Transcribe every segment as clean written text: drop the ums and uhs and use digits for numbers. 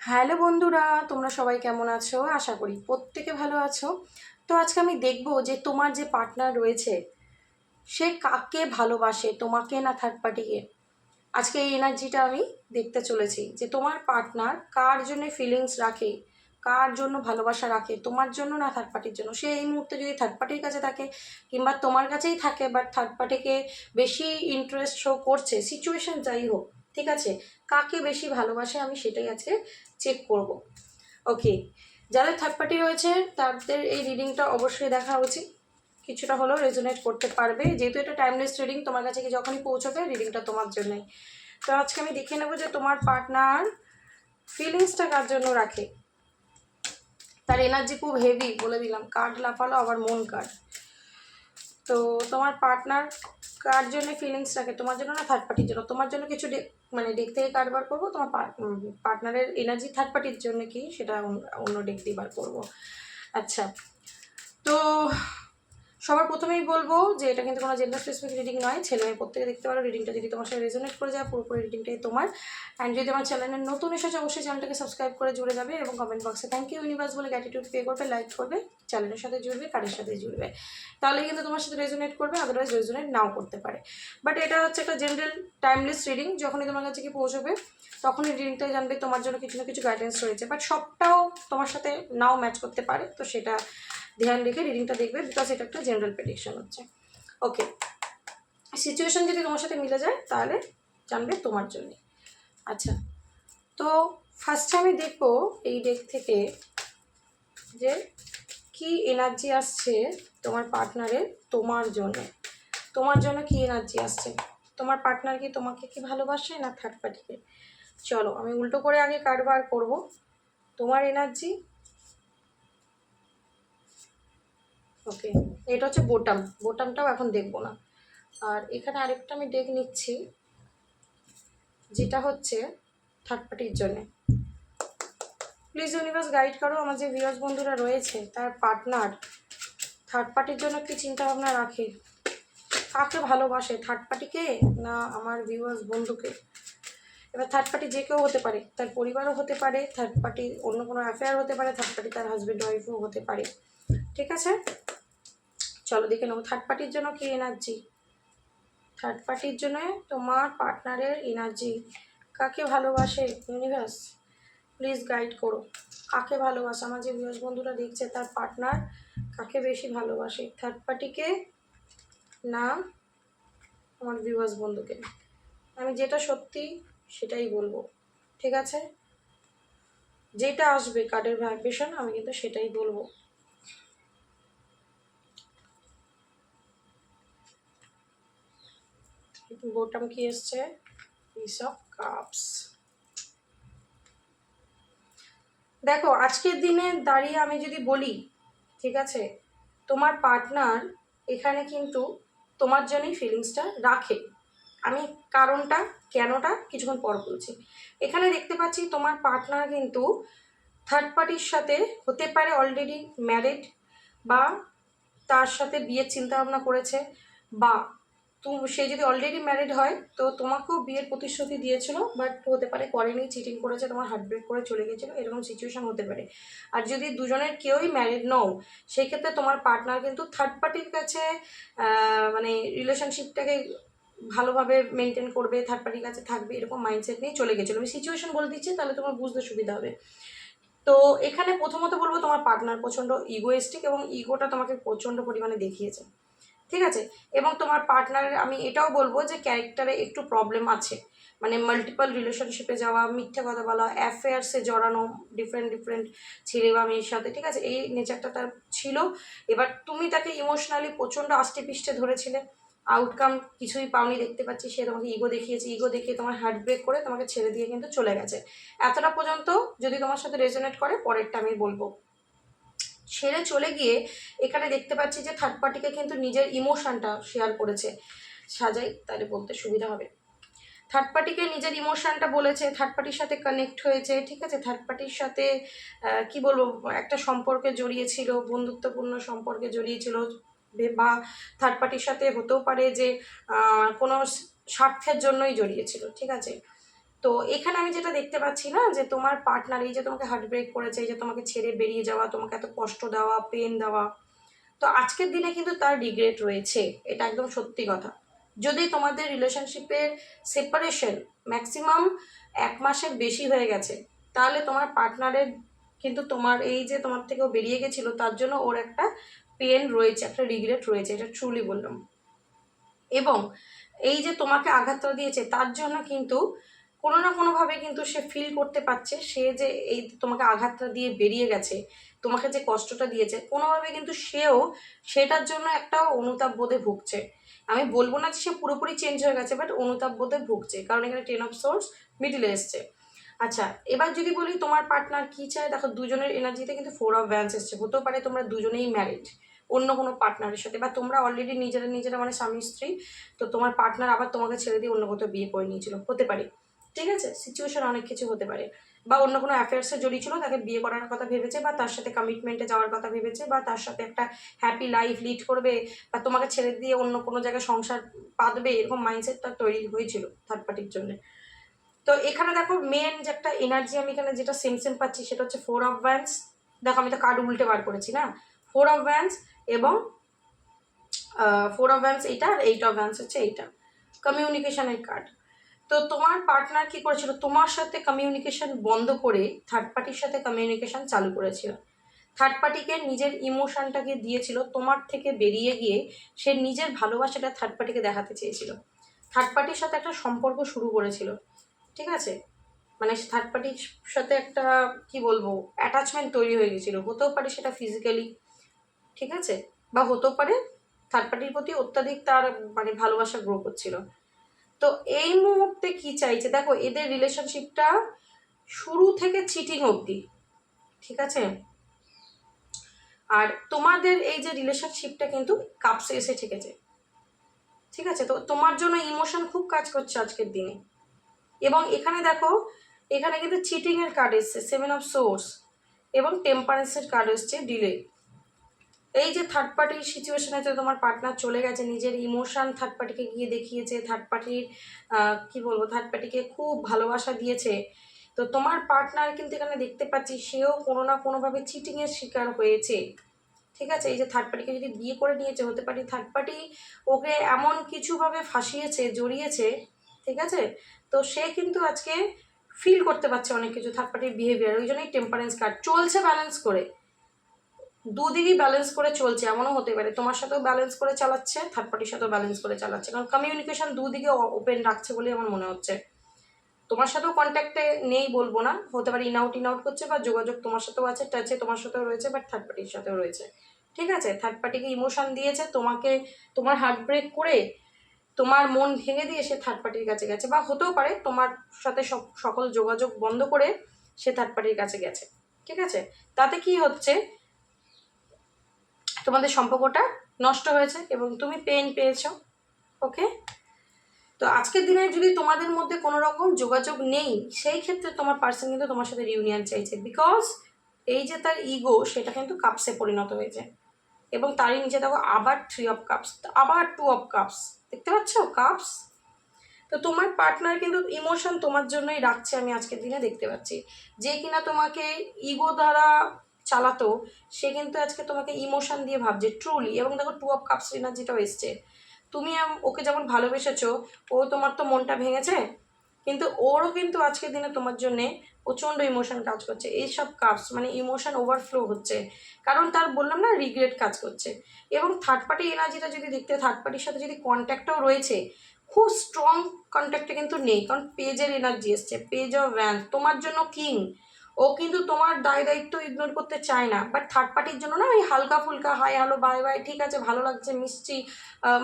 Hello বন্ধুরা, তোমরা সবাই কেমন আছো? আশা করি প্রত্যেকে ভালো আছো। তো আজকে আমি দেখব যে তোমার যে পার্টনার রয়েছে সে কাকে ভালোবাসে, তোমাকে না থার্ড পার্টিকে। আজকে এই এনার্জিটা আমি দেখতে চলেছি যে তোমার পার্টনার কার জন্য ফিলিংস রাখে, কার জন্য ভালোবাসা রাখে, তোমার জন্য না থার্ড পার্টির জন্য। সে এই মুহূর্তে যদি থার্ড পার্টির কাছে থাকে কিংবা তোমার কাছেই থাকে, বাট থার্ড পার্টিকে বেশি ইন্টারেস্ট শো করছে, সিচুয়েশন যাই হোক, ঠিক আছে, কাকে বেশি ভালোবাসে আমি সেটাই আজকে চেক করব। ওকে, যাদের থার্ড পার্টি রয়েছে তাদের এই রিডিংটা অবশ্যই দেখা উচিত, কিছুটা হলেও রেজোনেট করতে পারবে, যেহেতু এটা টাইমলেস রিডিং, তোমার কাছে কি যখনই পৌঁছবে রিডিংটা তোমার জন্যই। তো আজকে আমি দেখে নেবো যে তোমার পার্টনার ফিলিংসটা কার জন্য রাখে। তার এনার্জি খুব হেভি, বলে দিলাম, কার্ড লাফালো আবার মন কার্ড। তো তোমার পার্টনার কার জন্য ফিলিংস রাখে, তোমার জন্য না থার্ড পার্টির জন্য? তোমার জন্য কিছু মানে ডেক থেকে কার্ড বার করবো, তোমার পার্টনারের এনার্জি থার্ড পার্টির জন্য কি সেটা অন্য ডেক দিয়ে বার করবো। আচ্ছা, তো সবার প্রথমেই বলবো যে এটা কিন্তু কোনো জেন্ডার স্পেসিফিক রিডিং নয়, ছেলে মেয়ে প্রত্যেকে দেখতে পারো। রিডিংটা যদি তোমার সাথে রেজোনেট করে যায় পুরোপুরি রিডিংটাই তোমার। অ্যান্ড যদি আমার চ্যানেলে নতুন এসেছে অবশ্যই চ্যানেলটাকে সাবস্ক্রাইব করে জুড়ে যাবে এবং কমেন্ট বক্সে থ্যাংক ইউ ইউনিভার্স বলে গ্র্যাটিটিউড পে করবে, লাইক করবে, চ্যানেলের সাথে জুড়বে, কারের সাথে জুড়বে, তাহলে কিন্তু তোমার সাথে রেজোনেট করবে, আদারওয়াইজ রেজোনেট নাও করতে পারে। বাট এটা হচ্ছে একটা জেনারেল টাইমলেস রিডিং, যখনই তোমার কাছে কি পৌঁছবে তখনই রিডিংটাই জানবে তোমার জন্য কিছু না কিছু গাইডেন্স রয়েছে, বাট সবটাও তোমার সাথে নাও ম্যাচ করতে পারে। তো সেটা ধ্যান রেখে রিডিংটা দেখবে, বিকজ এটা একটা জেনারেল প্রেডিকশন হচ্ছে। ওকে, সিচুয়েশন যদি তোমার সাথে মিলে যায় তাহলে জানবে তোমার জন্যে। আচ্ছা, তো ফার্স্টে আমি দেখবো এই ডেক থেকে যে কি এনার্জি আসছে তোমার পার্টনারের তোমার জন্য। তোমার জন্য কি এনার্জি আসছে? তোমার পার্টনার কি তোমাকে কি ভালোবাসে না থার্ড পার্টিকে? চলো আমি উল্টো করে আগে কার্ড বার করবো। তোমার এনার্জি, ওকে, এটা হচ্ছে বোটাম, বোটামটাও এখন দেখবো না। আর এখানে আরেকটা আমি ডেক নিচ্ছি যেটা হচ্ছে থার্ড পার্টির জন্যে। প্লিজ ইউনিভার্স গাইড করো আমার যে ভিউয়ার্স বন্ধুরা রয়েছে তার পার্টনার থার্ড পার্টির জন্য কি চিন্তা ভাবনা রাখে, কাকে ভালোবাসে, থার্ড পার্টিকে না আমার ভিউয়ার্স বন্ধুকে। এবার থার্ড পার্টি যে কেউ হতে পারে, তার পরিবারও হতে পারে, থার্ড পার্টি অন্য কোনো অ্যাফেয়ার হতে পারে, থার্ড পার্টি তার হাজব্যান্ড ওয়াইফও হতে পারে। ঠিক আছে, চলো দেখে নেবো থার্ড পার্টির জন্য কি এনার্জি। থার্ড পার্টির জন্য তোমার পার্টনারের এনার্জি, কাকে ভালোবাসে ইউনিভার্স প্লিজ গাইড করো। কাকে ভালোবাসে আমার যে ভিউয়ার্স বন্ধুরা দেখছে তার পার্টনার কাকে বেশি ভালোবাসে, থার্ড পার্টিকে না আমার ভিউয়ার্স বন্ধুকে। আমি যেটা সত্যি সেটাই বলবো, ঠিক আছে, যেটা আসবে কার্ডের ভাইব্রেশন আমি কিন্তু সেটাই বলবো। বোটাম কি এসছে, পিস অফ কাপস। দেখো আজকের দিনে দাঁড়িয়ে আমি যদি বলি, ঠিক আছে, তোমার পার্টনার এখানে কিন্তু তোমার জন্যই ফিলিংসটা রাখে। আমি কারণটা কেনটা কিছুক্ষণ পর বলছি। এখানে দেখতে পাচ্ছি তোমার পার্টনার কিন্তু থার্ড পার্টির সাথে হতে পারে অলরেডি ম্যারিড, বা তার সাথে বিয়ের চিন্তাভাবনা করেছে, বা সে যদি অলরেডি ম্যারিড হয় তো তোমাকেও বিয়ের প্রতিশ্রুতি দিয়েছিল, বাট হতে পারে করেনি, চিটিং করেছে, তোমার হার্ট ব্রেক করে চলে গেছিলো, এরকম সিচুয়েশন হতে পারে। আর যদি দুজনের কেউই ম্যারিড নও সেই ক্ষেত্রে তোমার পার্টনার কিন্তু থার্ড পার্টির কাছে মানে রিলেশনশিপটাকে ভালোভাবে মেনটেন করবে, থার্ড পার্টির কাছে থাকবে, এরকম মাইন্ডসেট নিয়ে চলে গেছিলো। আমি সিচুয়েশন বলে দিচ্ছি তাহলে তোমার বুঝতে সুবিধা হবে। তো এখানে প্রথমত বলবো তোমার পার্টনার প্রচণ্ড ইগোয়েস্টিক এবং ইগোটা তোমাকে প্রচণ্ড পরিমাণে দেখিয়েছে, ঠিক আছে। এবং তোমার পার্টনারের আমি এটাও বলবো যে ক্যারেক্টারে একটু প্রবলেম আছে, মানে মাল্টিপল রিলেশনশিপে যাওয়া, মিথ্যে কথা বলা, অ্যাফেয়ার্সে জড়ানো ডিফারেন্ট ডিফারেন্ট ছেলে বা মেয়ের সাথে, ঠিক আছে, এই নেচারটা তার ছিল। এবার তুমি তাকে ইমোশনালি প্রচণ্ড আষ্টে পিষ্টে ধরেছিলে, আউটকাম কিছুই পাওনি, দেখতে পাচ্ছি সে তোমাকে ইগো দেখিয়েছে, ইগো দেখিয়ে তোমার হার্ট ব্রেক করে তোমাকে ছেড়ে দিয়ে কিন্তু চলে গেছে। এতটা পর্যন্ত যদি তোমার সাথে রেজোনেট করে পরেরটা আমি বলবো। ছেড়ে চলে গিয়ে এখানে দেখতে পাচ্ছি যে থার্ড পার্টিকে কিন্তু নিজের ইমোশনটা শেয়ার করেছে, সাজাই তাহলে বলতে সুবিধা হবে। থার্ড পার্টিকে নিজের ইমোশনটা বলেছে, থার্ড পার্টির সাথে কানেক্ট হয়েছে, ঠিক আছে, থার্ড পার্টির সাথে কি বলবো একটা সম্পর্কে জড়িয়েছিল, বন্ধুত্বপূর্ণ সম্পর্কে জড়িয়েছিল, বা থার্ড পার্টির সাথে হতেও পারে যে কোনো স্বার্থের জন্যই জড়িয়েছিল, ঠিক আছে। তো এখানে আমি যেটা দেখতে পাচ্ছি না, যে তোমার পার্টনার এই যে তোমাকে হার্ট ব্রেক করেছে, এই যে তোমাকে ছেড়ে বেরিয়ে যাওয়া, তোমাকে এত কষ্ট দেওয়া, পেন দেওয়া, তো আজকের দিনে কিন্তু তার রিগ্রেট রয়েছে, এটা একদম সত্যি কথা। যদি তোমাদের রিলেশনশিপের সেপারেশন ম্যাক্সিমাম 1 মাসের বেশি হয়ে গেছে, তাহলে তোমার পার্টনারের কিন্তু তোমার এই যে তোমার থেকেও বেরিয়ে গেছিলো তার জন্য ওর একটা পেন রয়েছে, একটা রিগ্রেট রয়েছে, এটা ট্রুলি বললাম। এবং এই যে তোমাকে আঘাতটা দিয়েছে তার জন্য কিন্তু কোনো না কোনোভাবে কিন্তু সে ফিল করতে পারছে, সে যে এই তোমাকে আঘাতটা দিয়ে বেরিয়ে গেছে, তোমাকে যে কষ্টটা দিয়েছে, কোনোভাবে কিন্তু সেও সেটার জন্য একটা অনুতাপ বোধে ভুগছে। আমি বলবো না যে সে পুরোপুরি চেঞ্জ হয়ে গেছে, বাট অনুতাপ বোধে ভুগছে, কারণ এখানে 10 অফ সোর্স মিডিলে এসছে। আচ্ছা, এবার যদি বলি তোমার পার্টনার কি চায়, দেখো দুজনের এনার্জিতে কিন্তু 4 অফ ভ্যান্স এসছে। হতেও পারে তোমরা দুজনেই ম্যারিড অন্য কোনো পার্টনারের সাথে, বা তোমরা অলরেডি নিজেরা নিজেরা মানে স্বামী স্ত্রী, তো তোমার পার্টনার আবার তোমাকে ছেড়ে দিয়ে অন্য কোথাও বিয়ে করে নিয়েছিল, হতে পারে। ঠিক আছে, সিচুয়েশন অনেক কিছু হতে পারে, বা অন্য কোনো অ্যাফেয়ার্সে জড়িয়ে ছিল, তাকে বিয়ে করার কথা ভেবেছে, বা তার সাথে কমিটমেন্টে যাওয়ার কথা ভেবেছে, বা তার সাথে একটা হ্যাপি লাইফ লিড করবে, বা তোমাকে ছেড়ে দিয়ে অন্য কোনো জায়গায় সংসার পাতবে, এরকম মাইন্ডসেটটা তৈরি হয়েছিল থার্ড পার্টির জন্য। তো এখানে দেখো মেন যে একটা এনার্জি আমি এখানে যেটা সেম সেম পাচ্ছি, সেটা হচ্ছে 4 অফ ভ্যান্স। দেখো আমি তো কার্ড উল্টে বার করেছি না, 4 অফ ভ্যান্স এবং 4 অফ ভ্যান্স এইটা, আর 8 অফ ভ্যান্স হচ্ছে এইটা, কমিউনিকেশনের কার্ড। তো তোমার পার্টনার কি করেছিল, তোমার সাথে কমিউনিকেশন বন্ধ করে থার্ড পার্টির সাথে কমিউনিকেশন চালু করেছিল। থার্ড পার্টিকে নিজের ইমোশনটাকে দিয়েছিল, তোমার থেকে বেরিয়ে গিয়ে সে নিজের ভালোবাসাটা থার্ড পার্টিকে দেখাতে চেয়েছিল, থার্ড পার্টির সাথে একটা সম্পর্ক শুরু করেছিল। ঠিক আছে, মানে থার্ড পার্টির সাথে একটা কি বলবো অ্যাটাচমেন্ট তৈরি হয়ে গেছিলো, হতেও পারে সেটা ফিজিক্যালি, ঠিক আছে, বা হতেও পারে থার্ড পার্টির প্রতি অত্যাধিক তার মানে ভালোবাসা গ্রো করছিল। তো এই মুহূর্তে কি চাইছে, দেখো এদের রিলেশনশিপটা শুরু থেকে চিটিং অবধি, ঠিক আছে, আর তোমাদের এই যে রিলেশনশিপটা কিন্তু কাপসে এসে ঠেকেছে। ঠিক আছে, তো তোমার জন্য ইমোশন খুব কাজ করছে আজকের দিনে। এবং এখানে দেখো, এখানে কিন্তু চিটিং এর কার্ড এসছে, 7 অফ সোর্স, এবং টেম্পারেন্সের কার্ড এসছে, ডিলে। এই যে থার্ড পার্টির সিচুয়েশনে তো তোমার পার্টনার চলে গেছে, নিজের ইমোশন থার্ড পার্টিকে গিয়ে দেখিয়েছে, থার্ড পার্টির কি বলবো থার্ড পার্টিকে খুব ভালোবাসা দিয়েছে। তো তোমার পার্টনার কিন্তু এখানে দেখতে পাচ্ছি সেও কোনো না কোনোভাবে চিটিংয়ের শিকার হয়েছে। ঠিক আছে, এই যে থার্ড পার্টিকে যদি বিয়ে করে নিয়েছে, হতে পারে থার্ড পার্টি ওকে এমন কিছুভাবে ফাঁসিয়েছে, জড়িয়েছে, ঠিক আছে, তো সে কিন্তু আজকে ফিল করতে পারছে অনেক কিছু থার্ড পার্টির বিহেভিয়ার, ওই জন্যই টেম্পারেন্স কার্ড চলছে ব্যালেন্স করে, দুদিকই ব্যালেন্স করে চলছে। এমনও হতে পারে তোমার সাথেও ব্যালেন্স করে চালাচ্ছে, থার্ড পার্টির সাথেও ব্যালেন্স করে চালাচ্ছে, কারণ কমিউনিকেশন দুদিকে ওপেন রাখছে বলে আমার মনে হচ্ছে। তোমার সাথেও কন্ট্যাক্টে নেই বলবো না, হতে পারে ইন আউট করছে, বা যোগাযোগ তোমার সাথেও আছে, টাচে তোমার সাথেও রয়েছে, বাট থার্ড পার্টির সাথেও রয়েছে। ঠিক আছে, থার্ড পার্টিকে ইমোশন দিয়েছে, তোমাকে তোমার হার্ট ব্রেক করে তোমার মন ভেঙে দিয়ে সে থার্ড পার্টির কাছে গেছে, বা হতেও পারে তোমার সাথে সকল যোগাযোগ বন্ধ করে সে থার্ড পার্টির কাছে গেছে। ঠিক আছে, তাতে কি হচ্ছে, তোমাদের সম্পর্কটা নষ্ট হয়েছে এবং তুমি পেন পেয়েছো। ওকে, তো আজকের দিনে যদি তোমাদের মধ্যে কোনো রকম যোগাযোগ নেই, সেই ক্ষেত্রে তোমার পার্সন কিন্তু তোমার সাথে রিউনিয়ন চাইছে, বিকজ এই যে তার ইগো সেটা কিন্তু কাপসে পরিণত হয়েছে, এবং তারই নিচে দেখো আবার 3 অফ কাপস, আবার 2 অফ কাপস, দেখতে পাচ্ছ কাপস। তো তোমার পার্টনার কিন্তু ইমোশন তোমার জন্যই রাখছে, আমি আজকের দিনে দেখতে পাচ্ছি, যে কিনা তোমাকে ইগো দ্বারা চালাতো, সে কিন্তু আজকে তোমাকে ইমোশন দিয়ে ভাবছে ট্রুলি। এবং দেখো 2 অফ কাপস এনার্জিটাও এসছে, তুমি ওকে যেমন ভালোবেসেছো, ও তোমার তো মনটা ভেঙেছে, কিন্তু ওরও কিন্তু আজকের দিনে তোমার জন্যে প্রচণ্ড ইমোশন কাজ করছে। এইসব কাপস মানে ইমোশন ওভারফ্লো হচ্ছে, কারণ তার বললাম না রিগ্রেট কাজ করছে। এবং থার্ড পার্টি এনার্জিটা যদি দেখতে, থার্ড পার্টির সাথে যদি কন্ট্যাক্টটাও রয়েছে, খুব স্ট্রং কন্ট্যাক্টে কিন্তু নেই, কারণ পেজের এনার্জি এসছে, পেজ অফ ভ্যান্স, তোমার জন্য কিং। ও কিন্তু তোমার দায় দায়িত্ব ইগনোর করতে চায় না, বাট থার্ড পার্টির জন্য না ওই হালকা ফুলকা হাই হ্যালো বাই বাই, ঠিক আছে ভালো লাগছে মিষ্টি,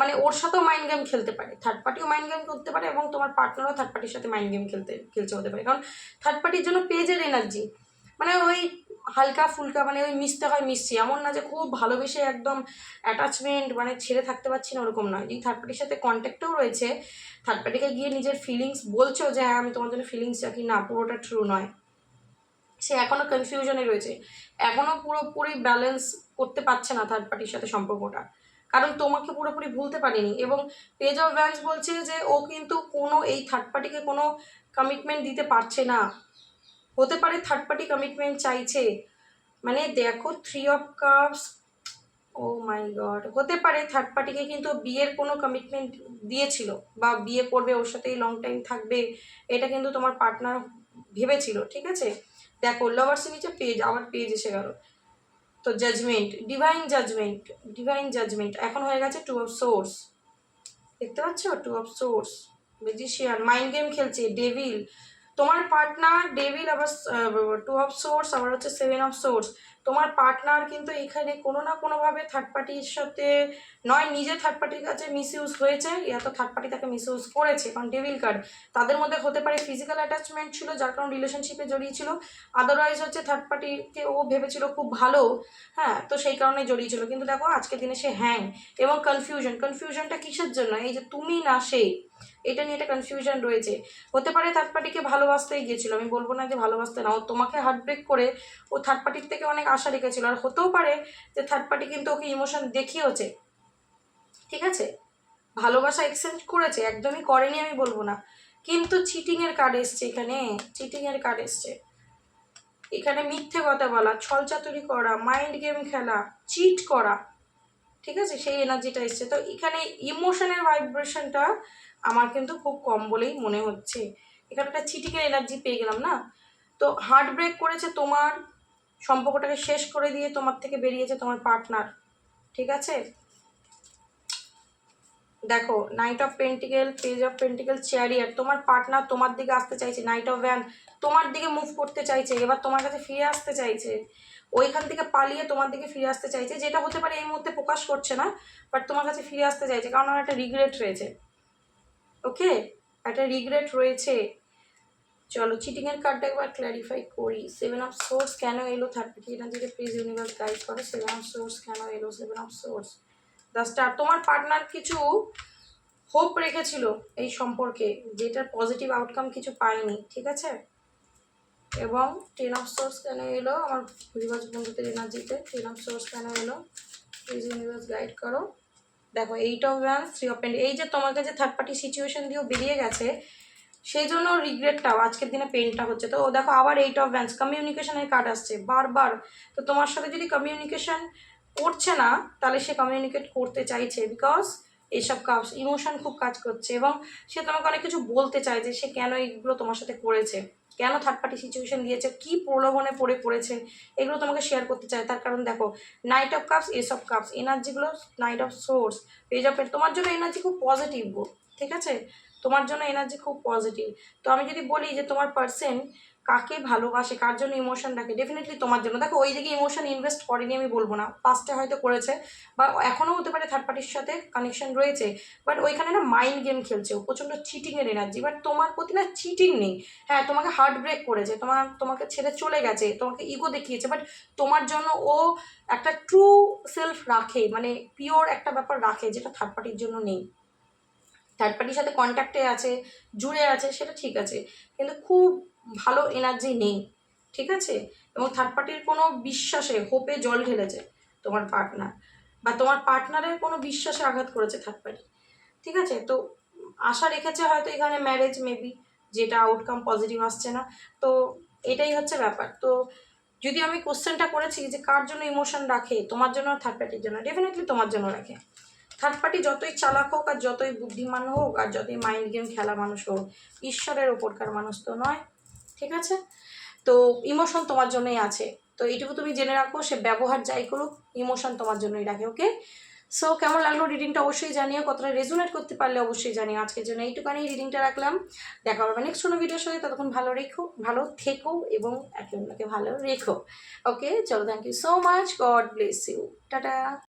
মানে ওর সাথেও মাইন্ড গেম খেলতে পারে, থার্ড পার্টিও মাইন্ড গেম খেলতে পারে, এবং তোমার পার্টনারও থার্ড পার্টির সাথে মাইন্ড গেম খেলছে হতে পারে, কারণ থার্ড পার্টির জন্য পেজের এনার্জি মানে ওই হালকা ফুলকা, মানে ওই মিশতে হয় মিশছি, এমন না যে খুব ভালোবেসে একদম অ্যাটাচমেন্ট মানে ছেড়ে থাকতে পারছি না, ওরকম নয়। যদি থার্ড পার্টির সাথে কন্ট্যাক্টেও রয়েছে, থার্ড পার্টিকে গিয়ে নিজের ফিলিংস বলছো যে হ্যাঁ আমি তোমার জন্য ফিলিংস রাখি, না পুরোটা ট্রু নয়, সে এখনও কনফিউশনে রয়েছে, এখনও পুরোপুরি ব্যালেন্স করতে পারছে না থার্ড পার্টির সাথে সম্পর্কটা, কারণ তোমাকে পুরোপুরি ভুলতে পারেনি। এবং পেজ অফ ভ্যান্স বলছে যে ও কিন্তু কোনো এই থার্ড পার্টিকে কোনো কমিটমেন্ট দিতে পারছে না, হতে পারে থার্ড পার্টি কমিটমেন্ট চাইছে। মানে দেখো 3 of cups, oh my God, হতে পারে থার্ড পার্টিকে কিন্তু বিয়ের কোনো কমিটমেন্ট দিয়েছিল বা বিয়ে করবে, ওর সাথেই লং টাইম থাকবে, এটা কিন্তু তোমার পার্টনার ভেবেছিল, ঠিক আছে। দেখো লাভার্সের নিচে পেজ, আবার পেজ এসে গেল। তো judgement, divine judgement, divine judgement এখন হয়ে গেছে 2 অফ সোর্স, দেখতে পাচ্ছ 2 of swords, magician, mind game খেলছে, ডেভিল, তোমার পার্টনার ডেভিল, আবার 2 অফ সোর্স, আবার হচ্ছে 7 অফ সোর্স। তোমার পার্টনার কিন্তু এখানে কোনো না কোনোভাবে থার্ড পার্টির সাথে, নয় নিজে থার্ড পার্টির কাছে মিস ইউজ হয়েছে, ইয়া তো থার্ড পার্টি তাকে মিস ইউজ করেছে, কারণ ডেভিল কার্ড। তাদের মধ্যে হতে পারে ফিজিক্যাল অ্যাটাচমেন্ট ছিল, যার কারণে রিলেশনশিপে জড়িয়েছিল। আদারওয়াইজ হচ্ছে থার্ড পার্টিকে ও ভেবেছিল খুব ভালো, হ্যাঁ, তো সেই কারণে জড়িয়েছিল। কিন্তু দেখো আজকের দিনে সে হ্যাং এবং কনফিউশন। কনফিউশনটা কিসের জন্য? এই যে তুমি না সে, এটা নিয়ে একটা কনফিউশন রয়েছে। হতে পারে থার্ড পার্টিকে ভালোবাসতেই গিয়েছিল, আমি বলবো না যে ভালোবাসতে না, ও তোমাকে হার্ট ব্রেক করে ও থার্ড পার্টির থেকে অনেক আশা রেখেছিল। আর হতেও পারে যে থার্ড পার্টি কিন্তু ওকে ইমোশন দেখিয়েছে, ঠিক আছে, ভালোবাসা এক্সচেঞ্জ করেছে, একদমই করেনি আমি বলবো না, কিন্তু চিটিংয়ের কার্ড এসছে এখানে, চিটিংয়ের কার্ড এসছে এখানে, মিথ্যে কথা বলা, ছলচাতুরি করা, মাইন্ড গেম খেলা, চিট করা, ঠিক আছে, সেই এনার্জিটা এসছে। তো এখানে ইমোশনের ভাইব্রেশনটা আমার কিন্তু খুব কম বলেই মনে হচ্ছে। এখানে একটা চিটিংয়ের এনার্জি পেয়ে গেলাম না। তো হার্ট ব্রেক করেছে তোমার, সম্পর্কটাকে শেষ করে দিয়ে তোমার থেকে বেরিয়েছে তোমার পার্টনার, ঠিক আছে। দেখো knight of pentacle, page of pentacle, চ্যারিয়ার, তোমার পার্টনার তোমার দিকে আসতে চাইছে, নাইট অফ ভ্যান, তোমার দিকে মুভ করতে চাইছে, এবার তোমার কাছে ফিরে আসতে চাইছে, ওইখান থেকে পালিয়ে তোমার দিকে ফিরে আসতে চাইছে, যেটা হতে পারে এই মুহূর্তে প্রকাশ করছে না, বাট তোমার কাছে ফিরে আসতে চাইছে, কারণ আমার একটা রিগ্রেট রয়েছে, ওকে, একটা রিগ্রেট রয়েছে। চলো চিটিংয়ের কার্ডটা একবার ক্ল্যারিফাই করি। 7 অফ সোর্স কেন এলো থার্ড পার্টি এনার্জিতে, প্লিজ ইউনিভার্স গাইড করো। 7 অফ সোর্স কেন এলো, 7 অফ সোর্স, দ্য স্টার, তোমার পার্টনার কিছু হোপ রেখেছিল এই সম্পর্কে, যেটার পজিটিভ আউটকাম কিছু পায়নি, ঠিক আছে। এবং 10 অফ সোর্স কেন এলো আমার পরিবার বন্ধুদের এনার্জিতে, 10 অফ সোর্স কেন এলো, প্লিজ ইউনিভার্স গাইড করো। দেখো 8 অফ ওয়ান্স, 3 অফ পেন্ট, এই যে তোমাকে যে থার্ড পার্টি সিচুয়েশন দিয়েও বেরিয়ে গেছে, সেই জন্য রিগ্রেটটাও আজকের দিনে পেনটা হচ্ছে। তো দেখো আবার 8 অফ ওয়ান্স, কমিউনিকেশনের কার্ড আসছে বারবার। তো তোমার সাথে যদি কমিউনিকেশন করছে না, তাহলে সে কমিউনিকেট করতে চাইছে, বিকজ এইসব কাজ ইমোশন খুব কাজ করছে, এবং সে তোমাকে অনেক কিছু বলতে চায় যে সে কেন এইগুলো তোমার সাথে করেছে, কেন থার্ড পার্টি সিচুয়েশন দিয়েছে, কি প্রলোভনে পড়েছে, এগুলো তোমাকে শেয়ার করতে চায়। তার কারণ দেখো knight of cups, ace of cups, এনার্জিগুলো, knight of swords, page of pent, তোমার জন্য এনার্জি খুব পজিটিভ গো, ঠিক আছে, তোমার জন্য এনার্জি খুব পজিটিভ। তো আমি যদি বলি যে তোমার পার্সন কাকে ভালোবাসে, কার জন্য ইমোশন রাখে, ডেফিনেটলি তোমার জন্য। দেখো ওই দিকে ইমোশন ইনভেস্ট করেনি আমি বলবো না, পাস্টে হয়তো করেছে, বা এখনও হতে পারে থার্ড পার্টির সাথে কানেকশন রয়েছে, বাট ওইখানে না মাইন্ড গেম খেলছে, ও প্রচণ্ড চিটিংয়ের এনার্জি, বাট তোমার প্রতি না চিটিং নেই। হ্যাঁ তোমাকে হার্ট ব্রেক করেছে, তোমাকে ছেড়ে চলে গেছে, তোমাকে ইগো দেখিয়েছে, বাট তোমার জন্য ও একটা ট্রু সেলফ রাখে, মানে পিওর একটা ব্যাপার রাখে, যেটা থার্ড পার্টির জন্য নেই। থার্ড পার্টির সাথে কন্ট্যাক্টে আছে, জুড়ে আছে, সেটা ঠিক আছে, কিন্তু খুব ভালো এনার্জি নেই, ঠিক আছে। এবং থার্ড পার্টির কোনো বিশ্বাসে, হোপে জল ঢেলেছে তোমার পার্টনার, বা তোমার পার্টনারের কোনো বিশ্বাসে আঘাত করেছে থার্ড পার্টি, ঠিক আছে। তো আশা রেখেছে হয়তো এখানে ম্যারেজ মেবি, যেটা আউটকাম পজিটিভ আসছে না। তো এটাই হচ্ছে ব্যাপার। তো যদি আমি কোশ্চেনটা করেছি যে কার জন্য ইমোশন রাখে, তোমার জন্য থার্ড পার্টির জন্য, ডেফিনেটলি তোমার জন্য রাখে। থার্ড পার্টি যতই চালাক হোক, আর যতই বুদ্ধিমান হোক, আর যতই মাইন্ড গেম খেলা মানুষ হোক, ঈশ্বরের ওপরকার মানুষ তো নয়, ঠিক আছে। তো ইমোশন তোমার জন্যই আছে, তো এইটুকু তুমি জেনে রাখো, সে ব্যবহার যাই করুক ইমোশন তোমার জন্যই রাখে, ওকে। সো কেমন লাগলো রিডিংটা অবশ্যই জানিও, কতটা রেজোনেট করতে পারলে অবশ্যই জানিও। আজকের জন্য এইটুখানি রিডিংটা রাখলাম, দেখা হবে নেক্সট কোনো ভিডিওর সাথে, ততক্ষণ ভালো থেকো এবং একে অন্যকে ভালো রেখো, ওকে। চলো, thank you so much, God bless you, tata.